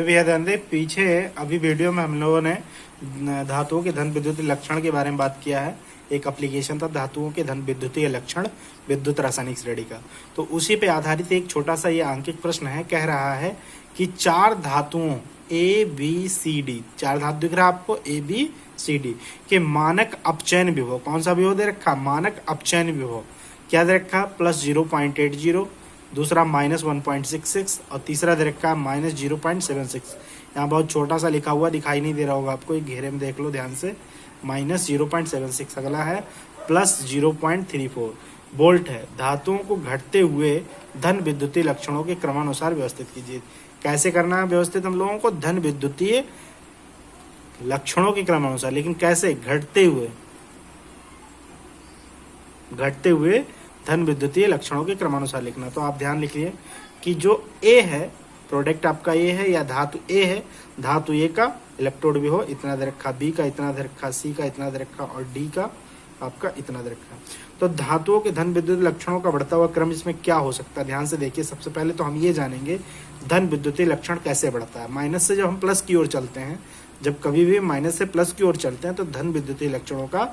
भैया ध्यान दें, पीछे अभी वीडियो में हम लोगों ने धातुओं के धन विद्युतीय लक्षण के बारे में बात किया है। एक एप्लीकेशन था धातुओं के धन विद्युतीय लक्षण विद्युत रासायनिक श्रेणी का। तो उसी पे आधारित एक छोटा सा ये आंकिक प्रश्न है। कह रहा है कि चार धातुओं ए बी सी डी, चार धातु दिख रहा है आपको ए बी सी डी के मानक अपचयन विभव, कौन सा विभव दे रखा? मानक अपचयन विभव क्या दे रखा? प्लस 0.80, दूसरा माइनस 1.66 और तीसरा दे रखा है माइनस 0.76। यहाँ बहुत छोटा सा लिखा हुआ दिखाई नहीं दे रहा होगा आपको, एक घेरे में देख लो ध्यान से। माइनस 0.76, अगला है प्लस 0.34 वोल्ट है। धातुओं को घटते हुए धन विद्युतीय लक्षणों के क्रमानुसार व्यवस्थित कीजिए। कैसे करना है व्यवस्थित हम लोगों को? धन विद्युतीय लक्षणों के क्रमानुसार, लेकिन कैसे? घटते हुए धन विद्युतीय लक्षणों के क्रमानुसार लिखना। तो आप ध्यान लिखिए कि जो ए है, प्रोडक्ट आपका ए है या धातु ए है, धातु ए का इलेक्ट्रोड विभव इतना दे रखा, बी का इतना दे रखा, सी का इतना दे रखा और डी का आपका इतना दे रखा। तो धातुओं के धन विद्युतीय लक्षणों का बढ़ता हुआ क्रम इसमें क्या हो सकता है? ध्यान से देखिए। सबसे पहले तो हम ये जानेंगे धन विद्युतीय लक्षण कैसे बढ़ता है। माइनस से जब हम प्लस की ओर चलते हैं, जब कभी भी माइनस से प्लस की ओर चलते हैं तो धन विद्युतीय लक्षणों का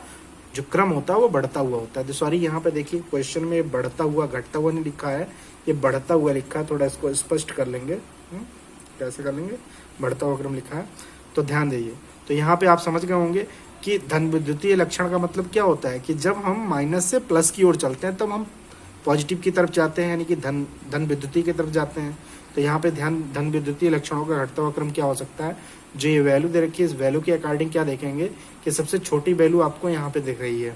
जो क्रम होता है वो बढ़ता हुआ होता है। सॉरी, यहाँ पे देखिए क्वेश्चन में बढ़ता हुआ घटता हुआ नहीं लिखा है, ये बढ़ता हुआ लिखा है। थोड़ा इसको स्पष्ट कर लेंगे। कैसे कर लेंगे? बढ़ता हुआ क्रम लिखा है, तो ध्यान दीजिए। तो यहाँ पे आप समझ गए होंगे कि धन विद्युतीय लक्षण का मतलब क्या होता है कि जब हम माइनस से प्लस की ओर चलते हैं तब हम पॉजिटिव की तरफ जाते हैं, यानी कि धन विद्युतीय की तरफ जाते हैं। तो यहाँ पे धन विद्युतीय लक्षणों का घटता हुआ क्रम क्या हो सकता है? जो ये वैल्यू दे रखी है, इस वैल्यू के अकॉर्डिंग क्या देखेंगे कि सबसे छोटी वैल्यू आपको यहाँ पे दिख रही है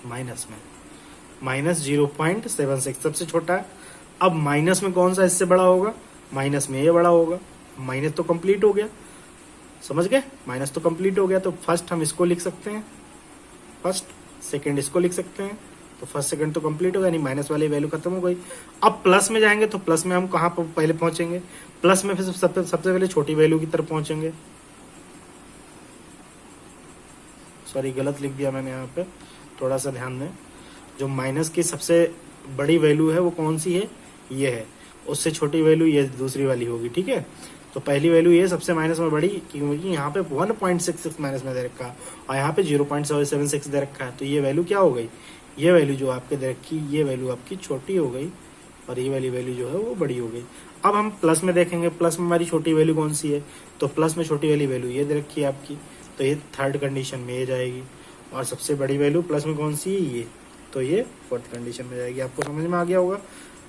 माइनस में, माइनस 0.76 सबसे छोटा है। अब माइनस में कौन सा इससे बड़ा होगा? माइनस में ये बड़ा होगा। माइनस तो कंप्लीट हो गया, समझ गए? माइनस तो कंप्लीट हो गया। तो फर्स्ट हम इसको लिख सकते हैं, फर्स्ट, सेकंड इसको लिख सकते हैं। तो फर्स्ट सेकंड तो कंप्लीट हो गया, नहीं माइनस वाली वैल्यू खत्म हो गई। अब प्लस में जाएंगे तो प्लस में हम कहाँ पर पहले पहुंचेंगे? प्लस में फिर सबसे पहले छोटी वैल्यू की तरफ पहुंचेंगे। सॉरी, गलत लिख दिया मैंने यहाँ पे, थोड़ा सा ध्यान दें। जो माइनस की सबसे बड़ी वैल्यू है वो कौन सी है? ये है। उससे छोटी वैल्यू ये दूसरी वाली होगी, ठीक है। तो पहली वैल्यू ये सबसे माइनस में बड़ी, क्योंकि यहाँ पे 1.66 माइनस में दे रखा है और यहाँ पे 0.76 दे रखा है। तो ये वैल्यू क्या हो गई? ये वैल्यू जो आपके दे रखी, ये वैल्यू आपकी छोटी हो गई और ये वाली वैल्यू जो है वो बड़ी हो गई। अब हम प्लस में देखेंगे, प्लस में हमारी छोटी वैल्यू कौन सी है? तो प्लस में छोटी वाली वैल्यू ये दे रखी है आपकी, तो ये थर्ड कंडीशन में ये जाएगी। और सबसे बड़ी वैल्यू प्लस में कौन सी है? ये, तो ये फोर्थ कंडीशन में जाएगी। आपको समझ में आ गया होगा।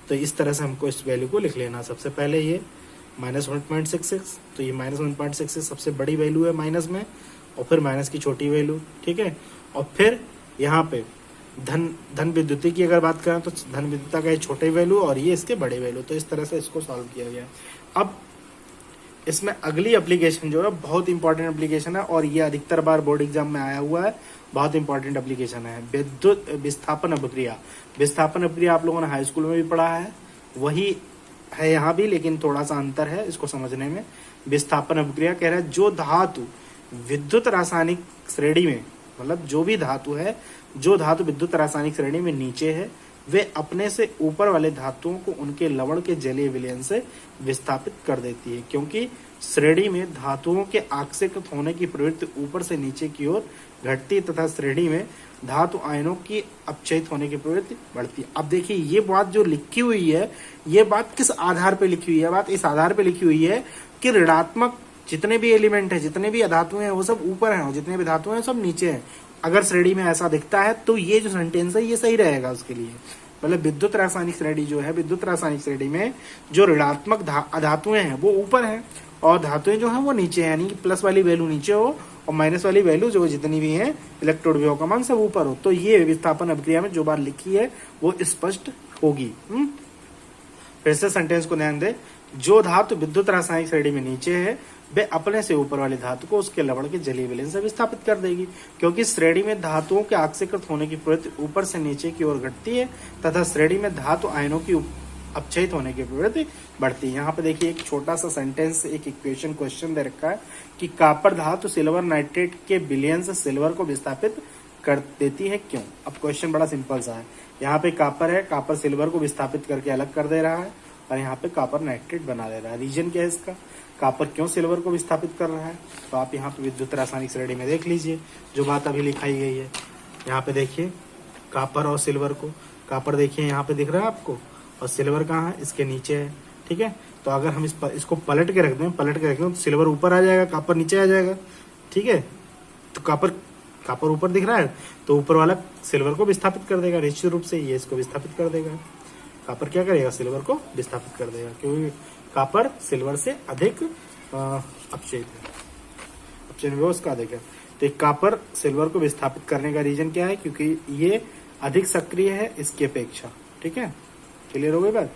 तो इस तरह से हमको इस वैल्यू को लिख लेना। सबसे पहले ये माइनस 1.66, तो ये माइनस 1.66 सबसे बड़ी वैल्यू है माइनस में, और फिर माइनस की छोटी वैल्यू, ठीक है। और फिर यहाँ पे धन विद्युतीय की अगर बात करें तो धन विद्युता का ये छोटे वैल्यू और ये इसके बड़े वैल्यू। तो इस तरह से इसको सॉल्व किया गया। अब इसमें अगली एप्लीकेशन जो है बहुत इंपॉर्टेंट एप्लीकेशन है और ये अधिकतर बार बोर्ड एग्जाम में आया हुआ है। बहुत इंपॉर्टेंट एप्लीकेशन है विद्युत विस्थापन अपक्रिया। विस्थापन अपक्रिया आप लोगों ने हाई स्कूल में भी पढ़ा है, वही है यहाँ भी, लेकिन थोड़ा सा अंतर है इसको समझने में। विस्थापन अपक्रिया कह रहा है जो धातु विद्युत रासायनिक श्रेणी में, मतलब जो भी धातु है, जो धातु विद्युत रासायनिक श्रेणी में नीचे है, वे अपने से ऊपर वाले धातुओं को उनके लवण के जलीय विलयन से विस्थापित कर देती है। क्योंकि श्रेणी में धातुओं के आक्षेपित होने की प्रवृत्ति ऊपर से नीचे की ओर घटती तथा श्रेणी में धातु आयनों की अपचयित होने की प्रवृत्ति बढ़ती है। अब देखिए ये बात जो लिखी हुई है, ये बात किस आधार पे लिखी हुई है? बात इस आधार पे लिखी हुई है कि ऋणात्मक जितने भी एलिमेंट है, जितने भी धातुएं हैं वो सब ऊपर हैं और जितने भी धातुएं हैं सब नीचे हैं। अगर श्रेणी में ऐसा दिखता है तो ये जो सेंटेंस है ये सही रहेगा उसके लिए। मतलब विद्युत रासायनिक श्रेणी जो है, विद्युत रासायनिक श्रेणी में जो ऋणात्मक धातुएं हैं वो ऊपर हैं और धातुएं जो हैं वो नीचे हैं, यानी कि प्लस वाली वैल्यू नीचे हो और माइनस वाली वैल्यू जो जितनी भी है इलेक्ट्रोड विभव का मान सब ऊपर हो। तो ये विस्थापन अभिक्रिया में जो बात लिखी है वो स्पष्ट होगी। फिर से सेंटेंस को ध्यान दे। जो धातु विद्युत रासायनिक श्रेणी में नीचे है वे अपने से ऊपर वाली धातु को उसके लवण के जलीय विलयन से विस्थापित कर देगी। क्योंकि श्रेणी में धातुओं के आक्षेपित होने की प्रवृत्ति ऊपर से नीचे की ओर घटती है तथा श्रेणी में धातु आयनों की अपचयित होने की प्रवृत्ति बढ़ती है। यहाँ पे देखिए एक छोटा सा सेंटेंस, एक इक्वेशन क्वेश्चन दे रखा है कि कॉपर धातु सिल्वर नाइट्रेट के विलयन से सिल्वर को विस्थापित कर देती है, क्यों? अब क्वेश्चन बड़ा सिंपल सा है। यहाँ पे कॉपर है, कॉपर सिल्वर को विस्थापित करके अलग कर दे रहा है और यहाँ पे कॉपर नाइट्रेट बना दे रहा है। रीजन क्या है इसका? कॉपर क्यों सिल्वर को विस्थापित कर रहा है, तो आप यहाँ पे विद्युत रासायनिक श्रेणी में देख लीजिए जो बात अभी लिखाई गई है। यहाँ पे देखिए कॉपर और सिल्वर को, कॉपर देखिए यहाँ पे दिख रहा है आपको, और सिल्वर कहाँ है, इसके नीचे है, ठीक है। तो अगर हम इसको पलट के रख दें तो सिल्वर ऊपर आ जाएगा, कॉपर नीचे आ जाएगा, ठीक है। तो कॉपर ऊपर दिख रहा है तो ऊपर वाला सिल्वर को विस्थापित कर देगा निश्चित रूप से, ये इसको विस्थापित कर देगा। कॉपर क्या करेगा, सिल्वर को विस्थापित कर देगा, क्योंकि कॉपर सिल्वर से अधिक अपचयित है, अपचयन विभव का अधिक है। तो कॉपर सिल्वर को विस्थापित करने का रीजन क्या है, क्योंकि ये अधिक सक्रिय है इसकी अपेक्षा, ठीक है। क्लियर हो गई बात।